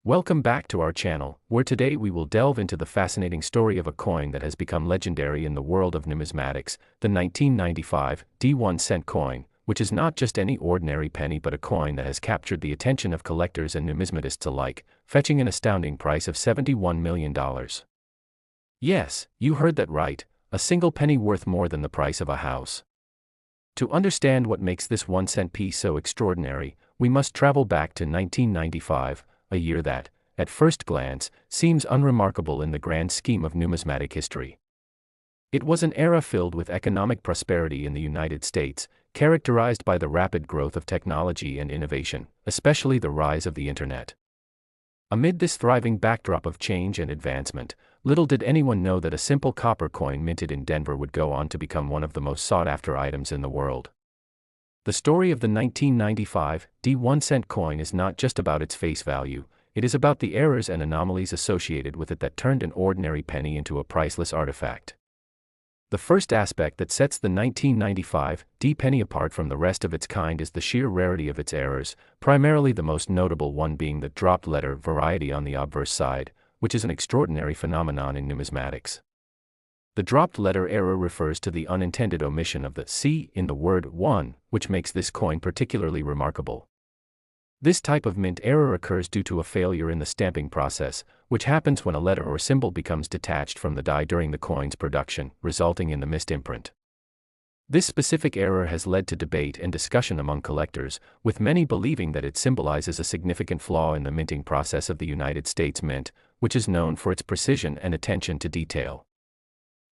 Welcome back to our channel, where today we will delve into the fascinating story of a coin that has become legendary in the world of numismatics, the 1995 D1 cent coin, which is not just any ordinary penny but a coin that has captured the attention of collectors and numismatists alike, fetching an astounding price of $71 million. Yes, you heard that right, a single penny worth more than the price of a house. To understand what makes this 1 cent piece so extraordinary, we must travel back to 1995, a year that, at first glance, seems unremarkable in the grand scheme of numismatic history. It was an era filled with economic prosperity in the United States, characterized by the rapid growth of technology and innovation, especially the rise of the Internet. Amid this thriving backdrop of change and advancement, little did anyone know that a simple copper coin minted in Denver would go on to become one of the most sought-after items in the world. The story of the 1995 D1 cent coin is not just about its face value, it is about the errors and anomalies associated with it that turned an ordinary penny into a priceless artifact. The first aspect that sets the 1995 D penny apart from the rest of its kind is the sheer rarity of its errors, primarily the most notable one being the dropped letter variety on the obverse side, which is an extraordinary phenomenon in numismatics. The dropped letter error refers to the unintended omission of the C in the word 1, which makes this coin particularly remarkable. This type of mint error occurs due to a failure in the stamping process, which happens when a letter or symbol becomes detached from the die during the coin's production, resulting in the missed imprint. This specific error has led to debate and discussion among collectors, with many believing that it symbolizes a significant flaw in the minting process of the United States Mint, which is known for its precision and attention to detail.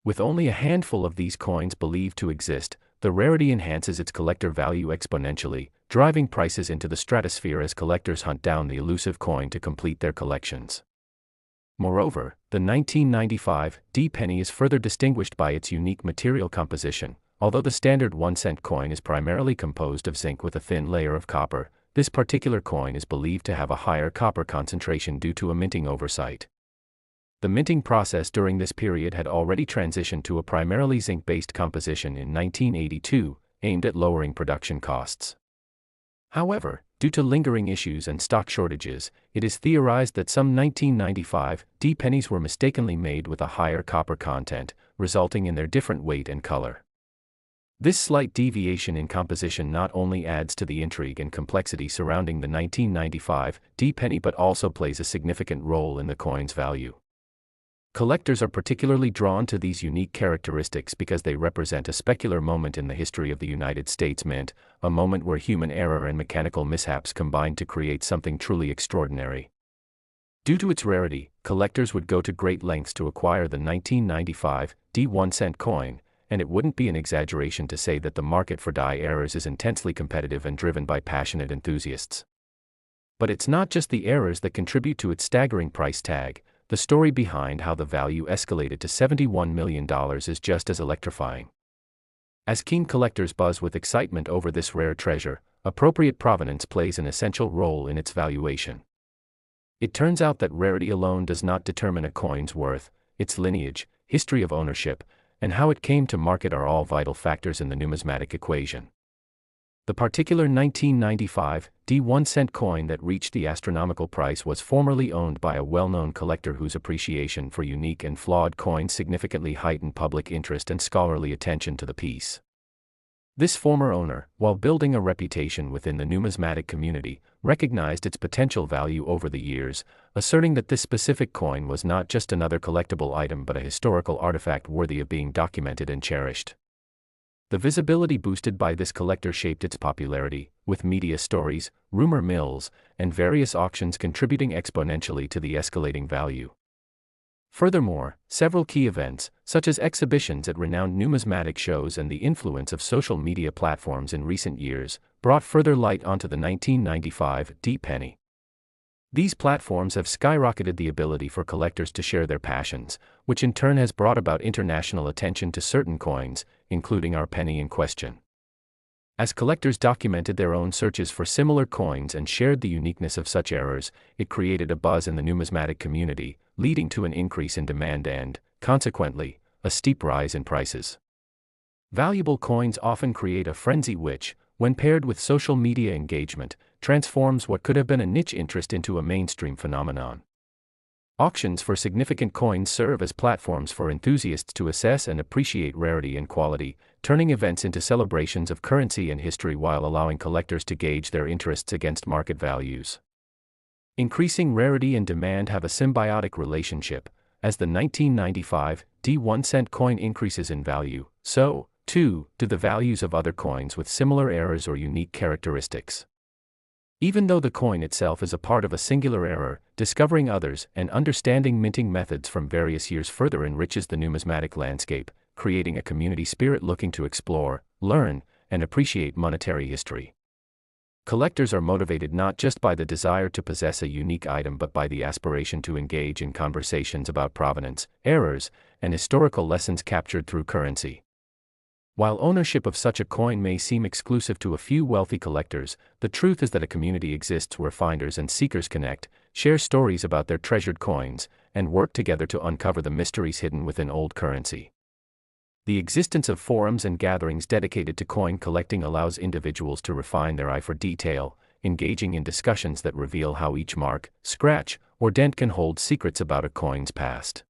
With only a handful of these coins believed to exist, the rarity enhances its collector value exponentially, driving prices into the stratosphere as collectors hunt down the elusive coin to complete their collections. Moreover, the 1995 D penny is further distinguished by its unique material composition. Although the standard 1 cent coin is primarily composed of zinc with a thin layer of copper, this particular coin is believed to have a higher copper concentration due to a minting oversight. The minting process during this period had already transitioned to a primarily zinc-based composition in 1982, aimed at lowering production costs. However, due to lingering issues and stock shortages, it is theorized that some 1995 D pennies were mistakenly made with a higher copper content, resulting in their different weight and color. This slight deviation in composition not only adds to the intrigue and complexity surrounding the 1995 D penny but also plays a significant role in the coin's value. Collectors are particularly drawn to these unique characteristics because they represent a specular moment in the history of the United States Mint, a moment where human error and mechanical mishaps combined to create something truly extraordinary. Due to its rarity, collectors would go to great lengths to acquire the 1995 D1 cent coin, and it wouldn't be an exaggeration to say that the market for die errors is intensely competitive and driven by passionate enthusiasts. But it's not just the errors that contribute to its staggering price tag. The story behind how the value escalated to $71 million is just as electrifying. As keen collectors buzz with excitement over this rare treasure, appropriate provenance plays an essential role in its valuation. It turns out that rarity alone does not determine a coin's worth; its lineage, history of ownership, and how it came to market are all vital factors in the numismatic equation. The particular 1995 D1 cent coin that reached the astronomical price was formerly owned by a well-known collector whose appreciation for unique and flawed coins significantly heightened public interest and scholarly attention to the piece. This former owner, while building a reputation within the numismatic community, recognized its potential value over the years, asserting that this specific coin was not just another collectible item but a historical artifact worthy of being documented and cherished. The visibility boosted by this collector shaped its popularity, with media stories, rumor mills, and various auctions contributing exponentially to the escalating value. Furthermore, several key events, such as exhibitions at renowned numismatic shows and the influence of social media platforms in recent years, brought further light onto the 1995 D penny. These platforms have skyrocketed the ability for collectors to share their passions, which in turn has brought about international attention to certain coins, including our penny in question. As collectors documented their own searches for similar coins and shared the uniqueness of such errors, it created a buzz in the numismatic community, leading to an increase in demand and, consequently, a steep rise in prices. Valuable coins often create a frenzy which, when paired with social media engagement, transforms what could have been a niche interest into a mainstream phenomenon. Auctions for significant coins serve as platforms for enthusiasts to assess and appreciate rarity and quality, turning events into celebrations of currency and history while allowing collectors to gauge their interests against market values. Increasing rarity and demand have a symbiotic relationship. As the 1995 1-cent coin increases in value, so, too, do the values of other coins with similar errors or unique characteristics. Even though the coin itself is a part of a singular error, discovering others and understanding minting methods from various years further enriches the numismatic landscape, creating a community spirit looking to explore, learn, and appreciate monetary history. Collectors are motivated not just by the desire to possess a unique item but by the aspiration to engage in conversations about provenance, errors, and historical lessons captured through currency. While ownership of such a coin may seem exclusive to a few wealthy collectors, the truth is that a community exists where finders and seekers connect, share stories about their treasured coins, and work together to uncover the mysteries hidden within old currency. The existence of forums and gatherings dedicated to coin collecting allows individuals to refine their eye for detail, engaging in discussions that reveal how each mark, scratch, or dent can hold secrets about a coin's past.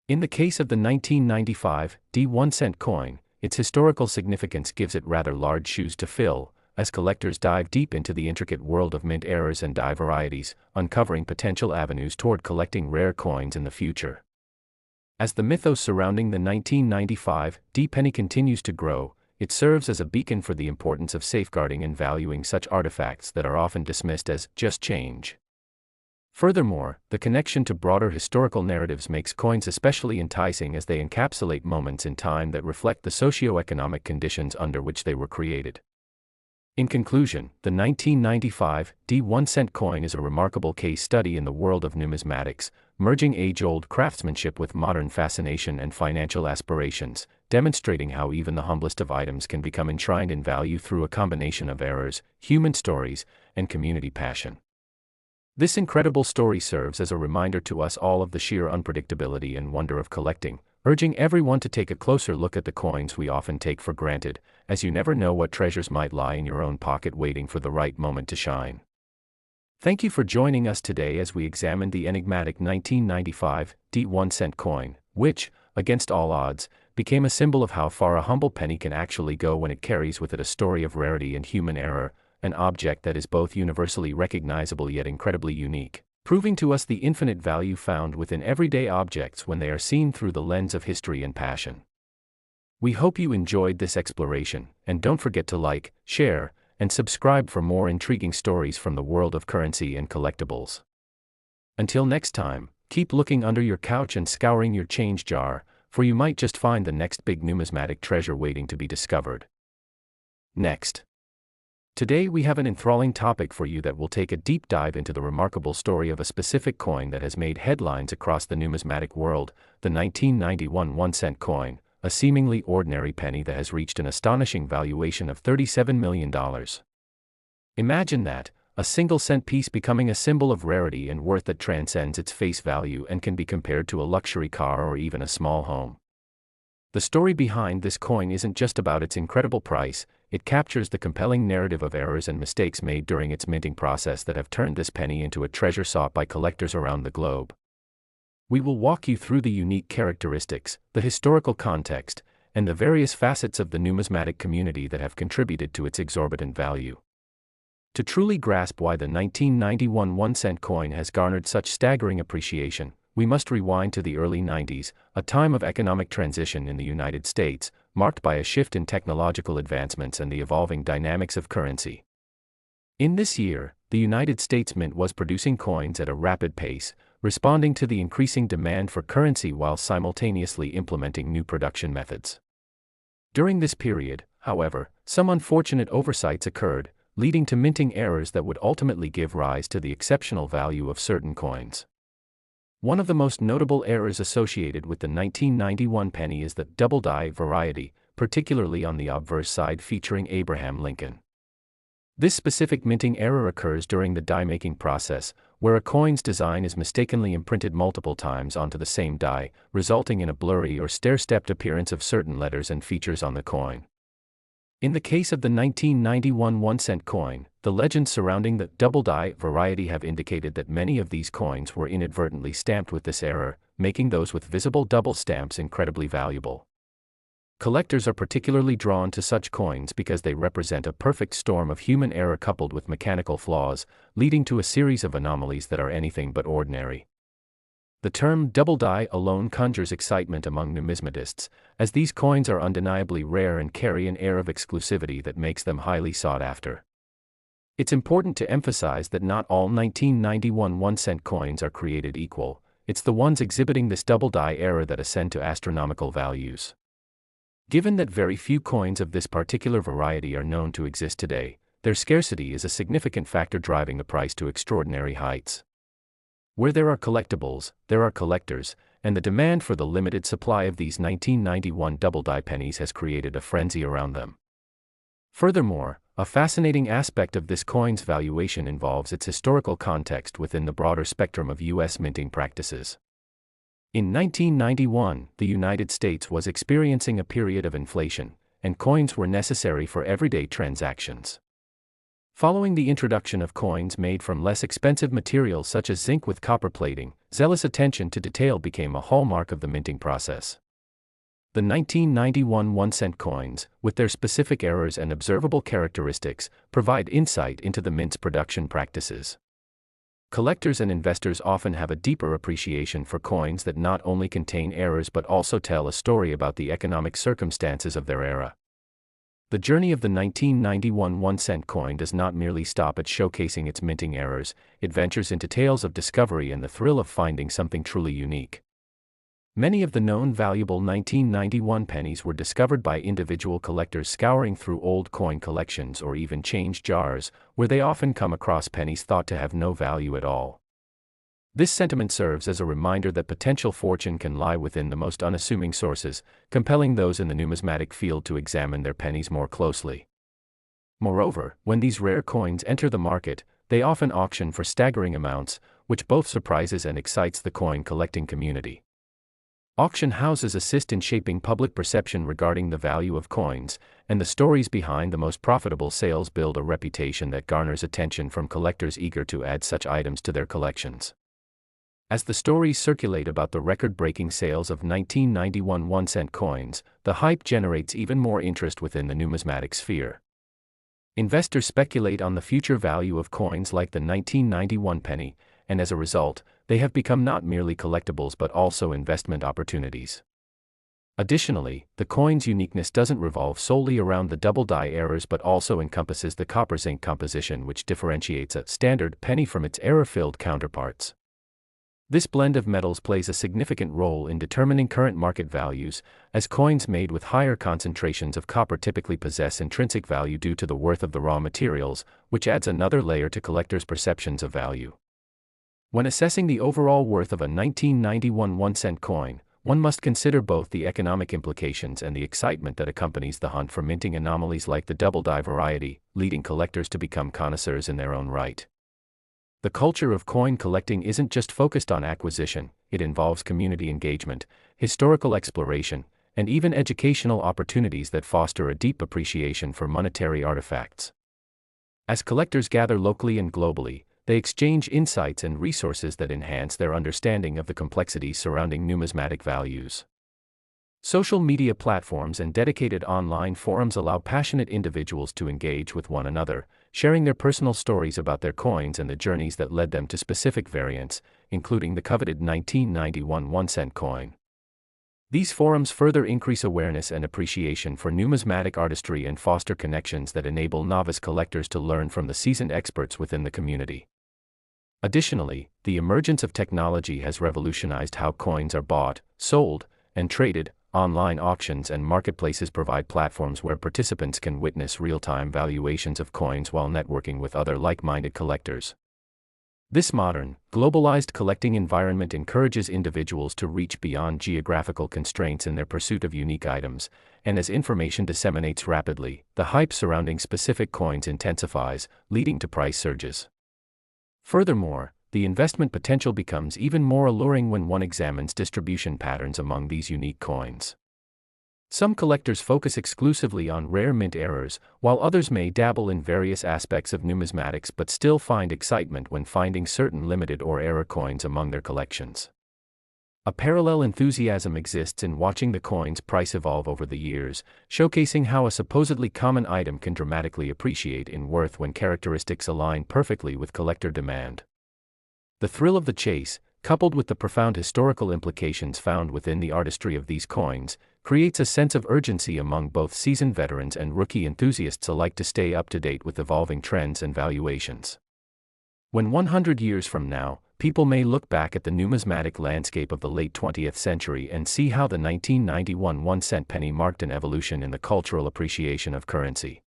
In the case of the 1995 1-cent coin, its historical significance gives it rather large shoes to fill, as collectors dive deep into the intricate world of mint errors and die varieties, uncovering potential avenues toward collecting rare coins in the future. As the mythos surrounding the 1995 penny continues to grow, it serves as a beacon for the importance of safeguarding and valuing such artifacts that are often dismissed as just change. Furthermore, the connection to broader historical narratives makes coins especially enticing as they encapsulate moments in time that reflect the socio-economic conditions under which they were created. In conclusion, the 1995 1-cent coin is a remarkable case study in the world of numismatics, merging age-old craftsmanship with modern fascination and financial aspirations, demonstrating how even the humblest of items can become enshrined in value through a combination of errors, human stories, and community passion. This incredible story serves as a reminder to us all of the sheer unpredictability and wonder of collecting, urging everyone to take a closer look at the coins we often take for granted, as you never know what treasures might lie in your own pocket waiting for the right moment to shine. Thank you for joining us today as we examined the enigmatic 1995 1-cent coin, which, against all odds, became a symbol of how far a humble penny can actually go when it carries with it a story of rarity and human error, an object that is both universally recognizable yet incredibly unique, proving to us the infinite value found within everyday objects when they are seen through the lens of history and passion. We hope you enjoyed this exploration, and don't forget to like, share, and subscribe for more intriguing stories from the world of currency and collectibles. Until next time, keep looking under your couch and scouring your change jar, for you might just find the next big numismatic treasure waiting to be discovered. Next. Today we have an enthralling topic for you that will take a deep dive into the remarkable story of a specific coin that has made headlines across the numismatic world, the 1991 1-cent coin, a seemingly ordinary penny that has reached an astonishing valuation of $37 million. Imagine that, a single cent piece becoming a symbol of rarity and worth that transcends its face value and can be compared to a luxury car or even a small home. The story behind this coin isn't just about its incredible price, it captures the compelling narrative of errors and mistakes made during its minting process that have turned this penny into a treasure sought by collectors around the globe. We will walk you through the unique characteristics, the historical context, and the various facets of the numismatic community that have contributed to its exorbitant value. To truly grasp why the 1991 1-cent coin has garnered such staggering appreciation, we must rewind to the early 90s, a time of economic transition in the United States, marked by a shift in technological advancements and the evolving dynamics of currency. In this year, the United States Mint was producing coins at a rapid pace, responding to the increasing demand for currency while simultaneously implementing new production methods. During this period, however, some unfortunate oversights occurred, leading to minting errors that would ultimately give rise to the exceptional value of certain coins. One of the most notable errors associated with the 1991 penny is the double die variety, particularly on the obverse side featuring Abraham Lincoln. This specific minting error occurs during the die-making process, where a coin's design is mistakenly imprinted multiple times onto the same die, resulting in a blurry or stair-stepped appearance of certain letters and features on the coin. In the case of the 1991 1-cent coin, the legends surrounding the double die variety have indicated that many of these coins were inadvertently stamped with this error, making those with visible double stamps incredibly valuable. Collectors are particularly drawn to such coins because they represent a perfect storm of human error coupled with mechanical flaws, leading to a series of anomalies that are anything but ordinary. The term double die alone conjures excitement among numismatists, as these coins are undeniably rare and carry an air of exclusivity that makes them highly sought after. It's important to emphasize that not all 1991 1-cent coins are created equal. It's the ones exhibiting this double die error that ascend to astronomical values. Given that very few coins of this particular variety are known to exist today, their scarcity is a significant factor driving the price to extraordinary heights. Where there are collectibles, there are collectors, and the demand for the limited supply of these 1991 double die pennies has created a frenzy around them. Furthermore, a fascinating aspect of this coin's valuation involves its historical context within the broader spectrum of U.S. minting practices. In 1991, the United States was experiencing a period of inflation, and coins were necessary for everyday transactions. Following the introduction of coins made from less expensive materials such as zinc with copper plating, zealous attention to detail became a hallmark of the minting process. The 1991 1-cent coins, with their specific errors and observable characteristics, provide insight into the mint's production practices. Collectors and investors often have a deeper appreciation for coins that not only contain errors but also tell a story about the economic circumstances of their era. The journey of the 1991 1-cent coin does not merely stop at showcasing its minting errors, it ventures into tales of discovery and the thrill of finding something truly unique. Many of the known valuable 1991 pennies were discovered by individual collectors scouring through old coin collections or even change jars, where they often come across pennies thought to have no value at all. This sentiment serves as a reminder that potential fortune can lie within the most unassuming sources, compelling those in the numismatic field to examine their pennies more closely. Moreover, when these rare coins enter the market, they often auction for staggering amounts, which both surprises and excites the coin collecting community. Auction houses assist in shaping public perception regarding the value of coins, and the stories behind the most profitable sales build a reputation that garners attention from collectors eager to add such items to their collections. As the stories circulate about the record-breaking sales of 1991 1-cent coins, the hype generates even more interest within the numismatic sphere. Investors speculate on the future value of coins like the 1991 penny, and as a result, they have become not merely collectibles but also investment opportunities. Additionally, the coin's uniqueness doesn't revolve solely around the double die errors but also encompasses the copper zinc composition which differentiates a standard penny from its error-filled counterparts. This blend of metals plays a significant role in determining current market values, as coins made with higher concentrations of copper typically possess intrinsic value due to the worth of the raw materials, which adds another layer to collectors' perceptions of value. When assessing the overall worth of a 1991 1-cent coin, one must consider both the economic implications and the excitement that accompanies the hunt for minting anomalies like the double die variety, leading collectors to become connoisseurs in their own right. The culture of coin collecting isn't just focused on acquisition, it involves community engagement, historical exploration, and even educational opportunities that foster a deep appreciation for monetary artifacts. As collectors gather locally and globally, they exchange insights and resources that enhance their understanding of the complexities surrounding numismatic values. Social media platforms and dedicated online forums allow passionate individuals to engage with one another, sharing their personal stories about their coins and the journeys that led them to specific variants, including the coveted 1991 1-cent coin. These forums further increase awareness and appreciation for numismatic artistry and foster connections that enable novice collectors to learn from the seasoned experts within the community. Additionally, the emergence of technology has revolutionized how coins are bought, sold, and traded. Online auctions and marketplaces provide platforms where participants can witness real-time valuations of coins while networking with other like-minded collectors. This modern, globalized collecting environment encourages individuals to reach beyond geographical constraints in their pursuit of unique items, and as information disseminates rapidly, the hype surrounding specific coins intensifies, leading to price surges. Furthermore, the investment potential becomes even more alluring when one examines distribution patterns among these unique coins. Some collectors focus exclusively on rare mint errors, while others may dabble in various aspects of numismatics but still find excitement when finding certain limited or error coins among their collections. A parallel enthusiasm exists in watching the coin's price evolve over the years, showcasing how a supposedly common item can dramatically appreciate in worth when characteristics align perfectly with collector demand. The thrill of the chase, coupled with the profound historical implications found within the artistry of these coins, creates a sense of urgency among both seasoned veterans and rookie enthusiasts alike to stay up to date with evolving trends and valuations. When 100 years from now, people may look back at the numismatic landscape of the late 20th century and see how the 1991 1-cent penny marked an evolution in the cultural appreciation of currency.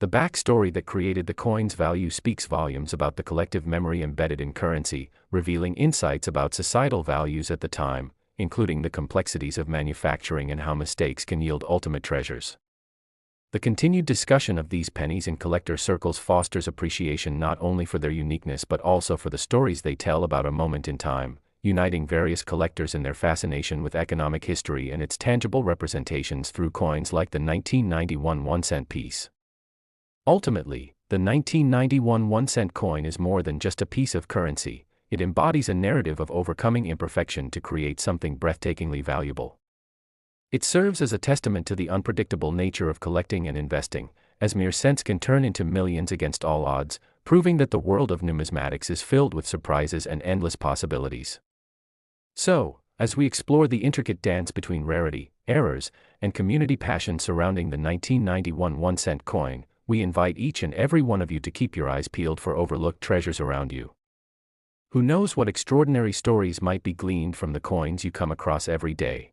The backstory that created the coin's value speaks volumes about the collective memory embedded in currency, revealing insights about societal values at the time, including the complexities of manufacturing and how mistakes can yield ultimate treasures. The continued discussion of these pennies in collector circles fosters appreciation not only for their uniqueness but also for the stories they tell about a moment in time, uniting various collectors in their fascination with economic history and its tangible representations through coins like the 1991 1-cent piece. Ultimately, the 1991 1-cent coin is more than just a piece of currency. It embodies a narrative of overcoming imperfection to create something breathtakingly valuable. It serves as a testament to the unpredictable nature of collecting and investing, as mere cents can turn into millions against all odds, proving that the world of numismatics is filled with surprises and endless possibilities. So, as we explore the intricate dance between rarity, errors, and community passion surrounding the 1991 1-cent coin, we invite each and every one of you to keep your eyes peeled for overlooked treasures around you. Who knows what extraordinary stories might be gleaned from the coins you come across every day?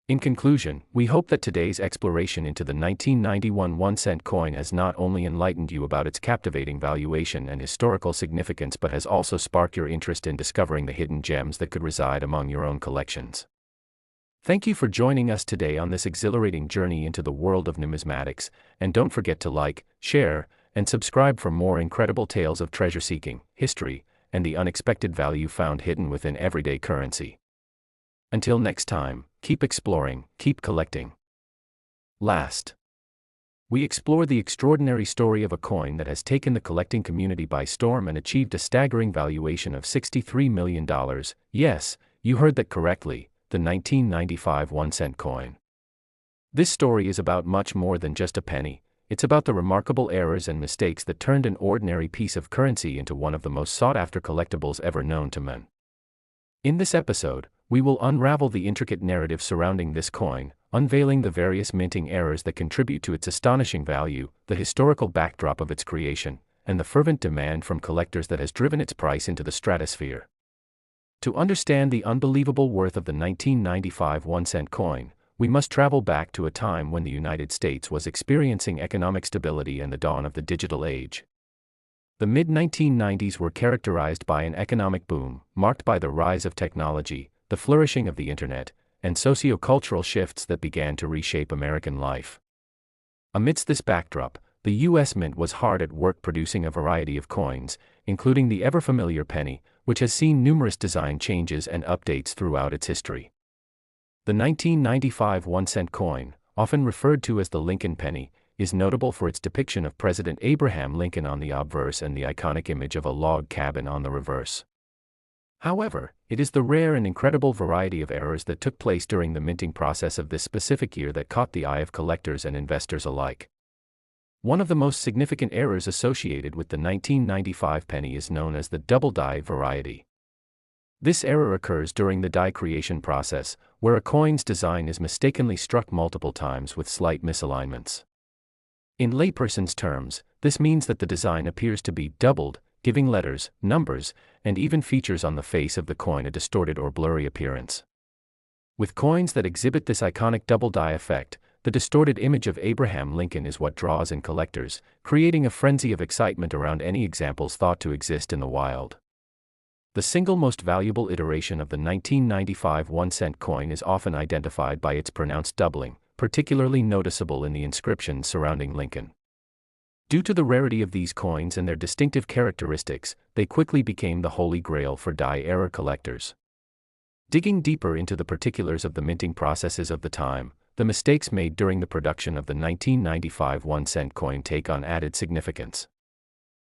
In conclusion, we hope that today's exploration into the 1991 1-cent coin has not only enlightened you about its captivating valuation and historical significance but has also sparked your interest in discovering the hidden gems that could reside among your own collections. Thank you for joining us today on this exhilarating journey into the world of numismatics, and don't forget to like, share, and subscribe for more incredible tales of treasure-seeking, history, and the unexpected value found hidden within everyday currency. Until next time, keep exploring, keep collecting. Last, we explore the extraordinary story of a coin that has taken the collecting community by storm and achieved a staggering valuation of $63 million. Yes, you heard that correctly, the 1995 1-cent coin. This story is about much more than just a penny. It's about the remarkable errors and mistakes that turned an ordinary piece of currency into one of the most sought-after collectibles ever known to man. In this episode, we will unravel the intricate narrative surrounding this coin, unveiling the various minting errors that contribute to its astonishing value, the historical backdrop of its creation, and the fervent demand from collectors that has driven its price into the stratosphere. To understand the unbelievable worth of the 1995 1-cent coin, we must travel back to a time when the United States was experiencing economic stability and the dawn of the digital age. The mid-1990s were characterized by an economic boom, marked by the rise of technology, the flourishing of the internet, and socio-cultural shifts that began to reshape American life. Amidst this backdrop, the U.S. Mint was hard at work producing a variety of coins, including the ever-familiar penny, which has seen numerous design changes and updates throughout its history. The 1995 1-cent coin, often referred to as the Lincoln penny, is notable for its depiction of President Abraham Lincoln on the obverse and the iconic image of a log cabin on the reverse. However, it is the rare and incredible variety of errors that took place during the minting process of this specific year that caught the eye of collectors and investors alike. One of the most significant errors associated with the 1995 penny is known as the double die variety. This error occurs during the die creation process, where a coin's design is mistakenly struck multiple times with slight misalignments. In layperson's terms, this means that the design appears to be doubled, giving letters, numbers, and even features on the face of the coin a distorted or blurry appearance. With coins that exhibit this iconic double die effect, the distorted image of Abraham Lincoln is what draws in collectors, creating a frenzy of excitement around any examples thought to exist in the wild. The single most valuable iteration of the 1995 1-cent coin is often identified by its pronounced doubling, particularly noticeable in the inscriptions surrounding Lincoln. Due to the rarity of these coins and their distinctive characteristics, they quickly became the holy grail for die-error collectors. Digging deeper into the particulars of the minting processes of the time, the mistakes made during the production of the 1995 1-cent coin take on added significance.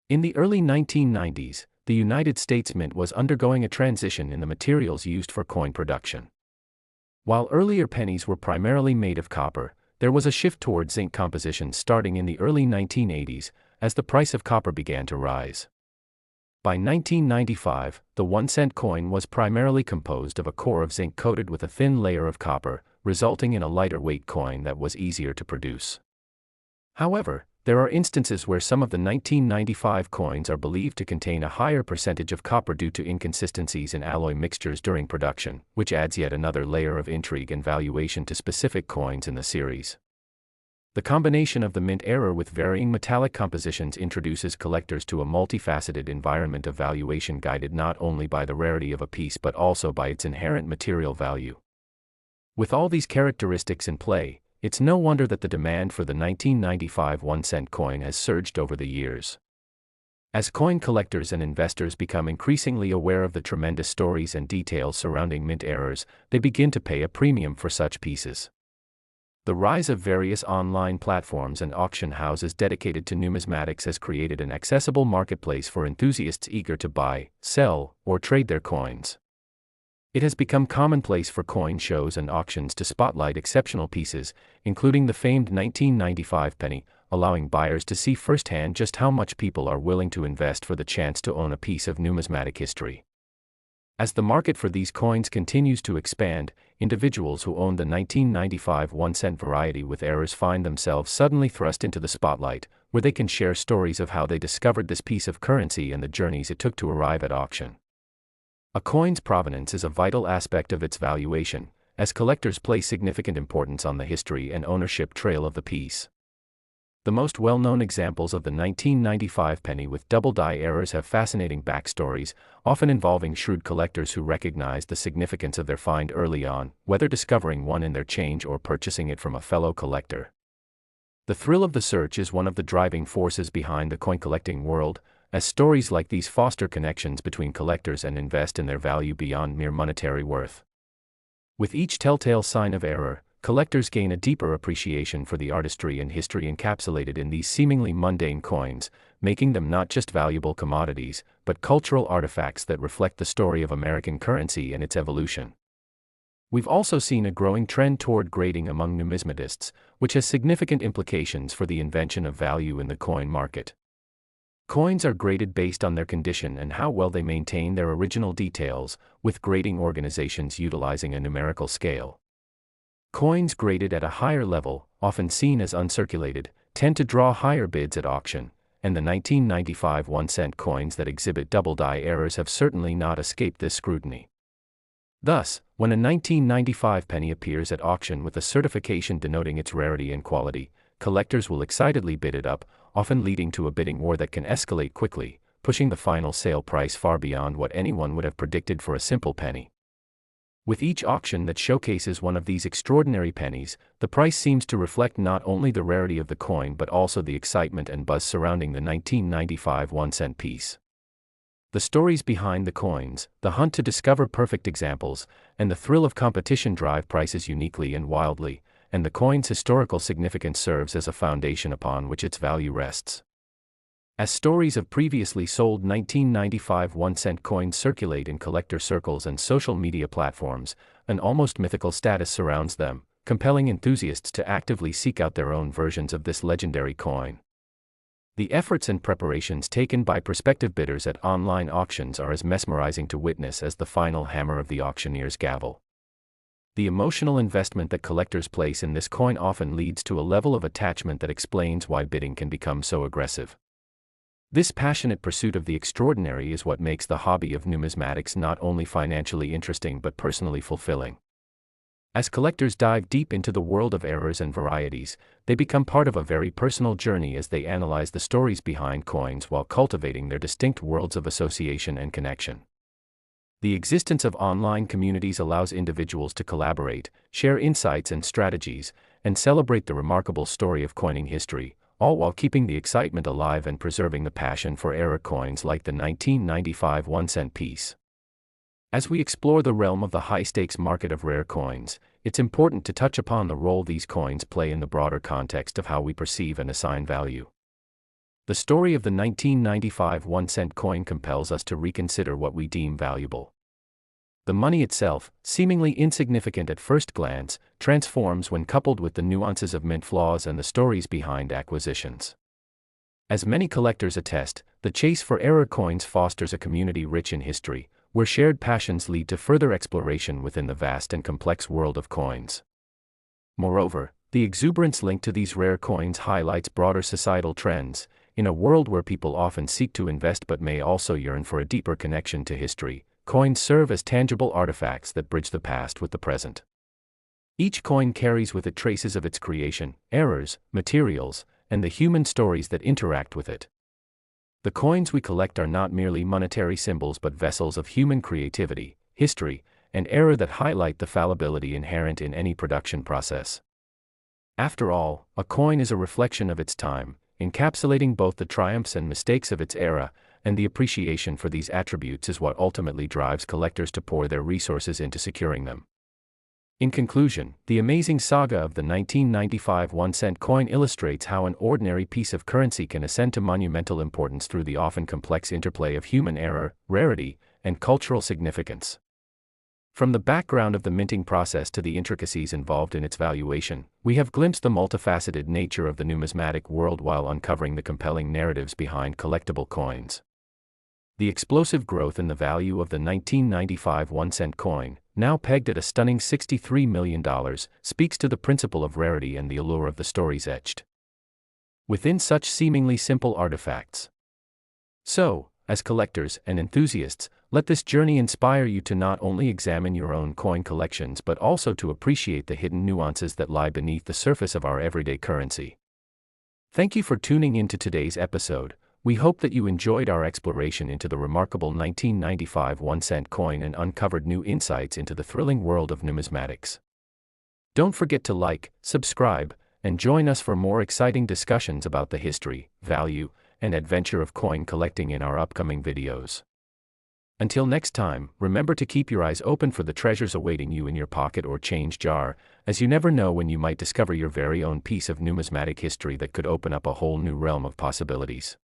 In the early 1990s, the United States Mint was undergoing a transition in the materials used for coin production. While earlier pennies were primarily made of copper, there was a shift toward zinc composition starting in the early 1980s, as the price of copper began to rise. By 1995, the 1-cent coin was primarily composed of a core of zinc coated with a thin layer of copper, resulting in a lighter weight coin that was easier to produce. However, there are instances where some of the 1995 coins are believed to contain a higher percentage of copper due to inconsistencies in alloy mixtures during production, which adds yet another layer of intrigue and valuation to specific coins in the series. The combination of the mint era with varying metallic compositions introduces collectors to a multifaceted environment of valuation guided not only by the rarity of a piece but also by its inherent material value. With all these characteristics in play, it's no wonder that the demand for the 1995 1-cent coin has surged over the years. As coin collectors and investors become increasingly aware of the tremendous stories and details surrounding mint eras, they begin to pay a premium for such pieces. The rise of various online platforms and auction houses dedicated to numismatics has created an accessible marketplace for enthusiasts eager to buy, sell, or trade their coins. It has become commonplace for coin shows and auctions to spotlight exceptional pieces, including the famed 1995 penny, allowing buyers to see firsthand just how much people are willing to invest for the chance to own a piece of numismatic history. As the market for these coins continues to expand, individuals who own the 1995 1-cent variety with errors find themselves suddenly thrust into the spotlight, where they can share stories of how they discovered this piece of currency and the journeys it took to arrive at auction. A coin's provenance is a vital aspect of its valuation, as collectors place significant importance on the history and ownership trail of the piece. The most well-known examples of the 1995 penny with double-die errors have fascinating backstories, often involving shrewd collectors who recognized the significance of their find early on, whether discovering one in their change or purchasing it from a fellow collector. The thrill of the search is one of the driving forces behind the coin-collecting world, as stories like these foster connections between collectors and invest in their value beyond mere monetary worth. With each telltale sign of error, collectors gain a deeper appreciation for the artistry and history encapsulated in these seemingly mundane coins, making them not just valuable commodities, but cultural artifacts that reflect the story of American currency and its evolution. We've also seen a growing trend toward grading among numismatists, which has significant implications for the invention of value in the coin market. Coins are graded based on their condition and how well they maintain their original details, with grading organizations utilizing a numerical scale. Coins graded at a higher level, often seen as uncirculated, tend to draw higher bids at auction, and the 1995 1-cent coins that exhibit double-die errors have certainly not escaped this scrutiny. Thus, when a 1995 penny appears at auction with a certification denoting its rarity and quality, collectors will excitedly bid it up, often leading to a bidding war that can escalate quickly, pushing the final sale price far beyond what anyone would have predicted for a simple penny. With each auction that showcases one of these extraordinary pennies, the price seems to reflect not only the rarity of the coin but also the excitement and buzz surrounding the 1995 1-cent piece. The stories behind the coins, the hunt to discover perfect examples, and the thrill of competition drive prices uniquely and wildly, and the coin's historical significance serves as a foundation upon which its value rests. As stories of previously sold 1995 1-cent coins circulate in collector circles and social media platforms, an almost mythical status surrounds them, compelling enthusiasts to actively seek out their own versions of this legendary coin. The efforts and preparations taken by prospective bidders at online auctions are as mesmerizing to witness as the final hammer of the auctioneer's gavel. The emotional investment that collectors place in this coin often leads to a level of attachment that explains why bidding can become so aggressive. This passionate pursuit of the extraordinary is what makes the hobby of numismatics not only financially interesting but personally fulfilling. As collectors dive deep into the world of errors and varieties, they become part of a very personal journey as they analyze the stories behind coins while cultivating their distinct worlds of association and connection. The existence of online communities allows individuals to collaborate, share insights and strategies, and celebrate the remarkable story of coining history, all while keeping the excitement alive and preserving the passion for era coins like the 1995 1-cent piece. As we explore the realm of the high-stakes market of rare coins, it's important to touch upon the role these coins play in the broader context of how we perceive and assign value. The story of the 1995 1-cent coin compels us to reconsider what we deem valuable. The money itself, seemingly insignificant at first glance, transforms when coupled with the nuances of mint flaws and the stories behind acquisitions. As many collectors attest, the chase for rare coins fosters a community rich in history, where shared passions lead to further exploration within the vast and complex world of coins. Moreover, the exuberance linked to these rare coins highlights broader societal trends. In a world where people often seek to invest but may also yearn for a deeper connection to history, coins serve as tangible artifacts that bridge the past with the present. Each coin carries with it traces of its creation, errors, materials, and the human stories that interact with it. The coins we collect are not merely monetary symbols but vessels of human creativity, history, and error that highlight the fallibility inherent in any production process. After all, a coin is a reflection of its time, encapsulating both the triumphs and mistakes of its era, and the appreciation for these attributes is what ultimately drives collectors to pour their resources into securing them. In conclusion, the amazing saga of the 1995 1-cent coin illustrates how an ordinary piece of currency can ascend to monumental importance through the often complex interplay of human error, rarity, and cultural significance. From the background of the minting process to the intricacies involved in its valuation, we have glimpsed the multifaceted nature of the numismatic world while uncovering the compelling narratives behind collectible coins. The explosive growth in the value of the 1995 1-cent coin, now pegged at a stunning $63 million, speaks to the principle of rarity and the allure of the stories etched within such seemingly simple artifacts. So, as collectors and enthusiasts, let this journey inspire you to not only examine your own coin collections but also to appreciate the hidden nuances that lie beneath the surface of our everyday currency. Thank you for tuning into today's episode. We hope that you enjoyed our exploration into the remarkable 1995 1-cent coin and uncovered new insights into the thrilling world of numismatics. Don't forget to like, subscribe, and join us for more exciting discussions about the history, value, and adventure of coin collecting in our upcoming videos. Until next time, remember to keep your eyes open for the treasures awaiting you in your pocket or change jar, as you never know when you might discover your very own piece of numismatic history that could open up a whole new realm of possibilities.